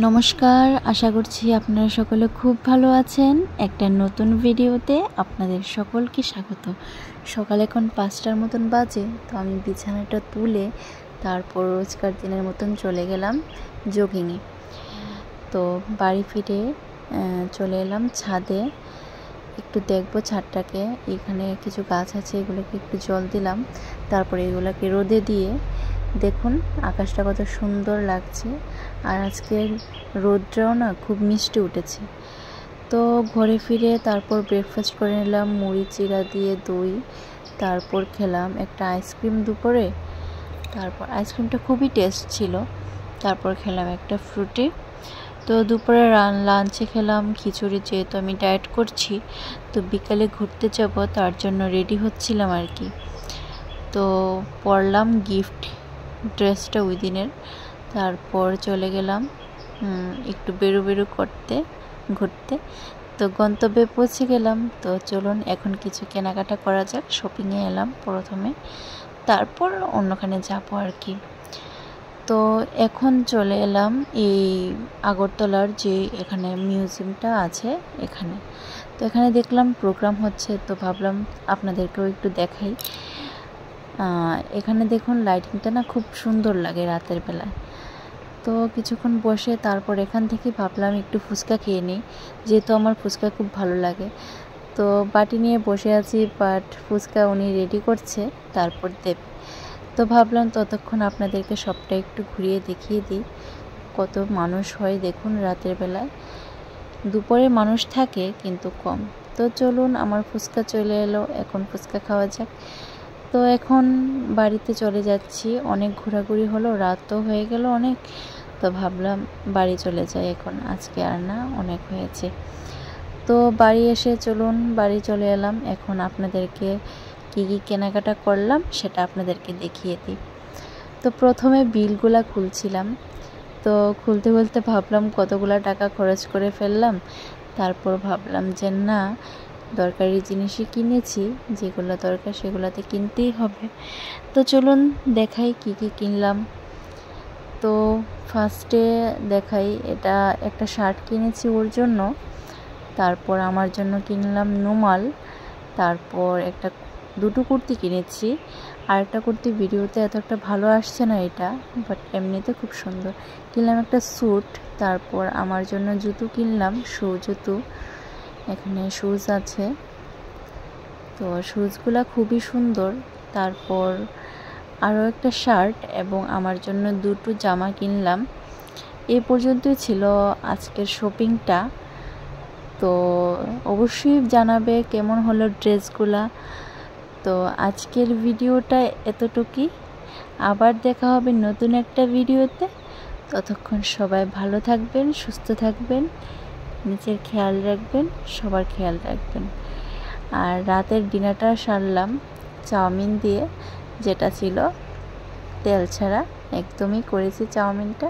নমস্কার, আশা করছি আপনারা সকলে খুব ভালো আছেন। একটা নতুন ভিডিওতে আপনাদের সকলকে স্বাগত। সকাল এখন 5টার মতন বাজে, তো আমি বিছানাটা তুলে তারপর রোজকার দিনের মতন চলে গেলাম জগিংয়ে। তো বাড়ি ফিরে চলে এলাম ছাদে, একটু দেখবো ছাদটাকে। এখানে কিছু গাছ আছে, এগুলোকে একটু জল দিলাম, তারপরে এগুলোকে রোদে দিয়ে দেখুন আকাশটা কত সুন্দর লাগছে। আর আজকের রোদটাও না খুব মিষ্টি উঠেছে। তো ঘরে ফিরে তারপর ব্রেকফাস্ট করে নিলাম মুড়ি চিড়া দিয়ে দই, তারপর খেলাম একটা আইসক্রিম দুপুরে। তারপর আইসক্রিমটা খুবই টেস্ট ছিল। তারপর খেলাম একটা ফ্রুটি। তো দুপুরে লাঞ্চে খেলাম খিচুড়ি, যেহেতু আমি ডায়েট করছি। তো বিকালে ঘুরতে যাব, তার জন্য রেডি হচ্ছিলাম আর কি। তো পরলাম গিফট ড্রেসটা ওই দিনের। তারপর চলে গেলাম একটু বেরু করতে ঘুরতে। তো গন্তব্যে পৌঁছে গেলাম। তো চলুন এখন কিছু কেনাকাটা করা যাক। শপিংয়ে এলাম প্রথমে, তারপর অন্যখানে যাবো আর কি। তো এখন চলে এলাম এই আগরতলার যে এখানে মিউজিয়ামটা আছে এখানে। তো এখানে দেখলাম প্রোগ্রাম হচ্ছে, তো ভাবলাম আপনাদেরকেও একটু দেখাই। এখানে দেখুন লাইটিংটা না খুব সুন্দর লাগে রাতের বেলায়। তো কিছুক্ষণ বসে তারপর এখান থেকে ভাবলাম একটু ফুচকা খেয়ে নিই, যেহেতু আমার ফুচকা খুব ভালো লাগে। তো বাটি নিয়ে বসে আছি, বাট ফুচকা উনি রেডি করছে, তারপর দেবে। তো ভাবলাম ততক্ষণ আপনাদেরকে সবটা একটু ঘুরিয়ে দেখিয়ে দিই কত মানুষ হয় দেখুন রাতের বেলায়। দুপুরে মানুষ থাকে কিন্তু কম। তো চলুন, আমার ফুচকা চলে এলো, এখন ফুচকা খাওয়া যাক। তো এখন বাড়িতে চলে যাচ্ছি। অনেক ঘোরাঘুরি হলো, রাতও হয়ে গেল অনেক। তো ভাবলাম বাড়ি চলে যাই এখন, আজকে আর না, অনেক হয়েছে। তো বাড়ি এসে চলুন বাড়ি চলে এলাম। এখন আপনাদেরকে কী কী কেনাকাটা করলাম সেটা আপনাদেরকে দেখিয়ে দিই। তো প্রথমে বিলগুলা খুলছিলাম। তো খুলতে ভাবলাম কতগুলা টাকা খরচ করে ফেললাম। তারপর ভাবলাম যে না, দরকারি জিনিসই কিনেছি, যেগুলো দরকার সেগুলোতে কিনতেই হবে। তো চলুন দেখাই কি কি কিনলাম। তো ফার্স্টে দেখাই, এটা একটা শার্ট কিনেছি ওর জন্য। তারপর আমার জন্য কিনলাম রুমাল। তারপর দুটো কুর্তি কিনেছি। আর একটা কুর্তি ভিডিওতে এতটা ভালো আসছে না এটা, বাট এমনিতে খুব সুন্দর। কিনলাম একটা স্যুট। তারপর আমার জন্য জুতো কিনলাম, জুতো। এখানে শুজ আছে, তো শুজগুলা খুবই সুন্দর। তারপর আরও একটা শার্ট এবং আমার জন্য দুটো জামা কিনলাম। এই পর্যন্তই ছিল আজকের শপিংটা। তো অবশ্যই জানাবে কেমন হলো ড্রেসগুলা। তো আজকের ভিডিওটা এতটুকুই। আবার দেখা হবে নতুন একটা ভিডিওতে। ততক্ষণ সবাই ভালো থাকবেন, সুস্থ থাকবেন, নিজের খেয়াল রাখবেন, সবার খেয়াল রাখবেন। আর রাতের ডিনারটা সারলাম চাউমিন দিয়ে, যেটা ছিল তেল ছাড়া, একদমই করেছি চাউমিনটা।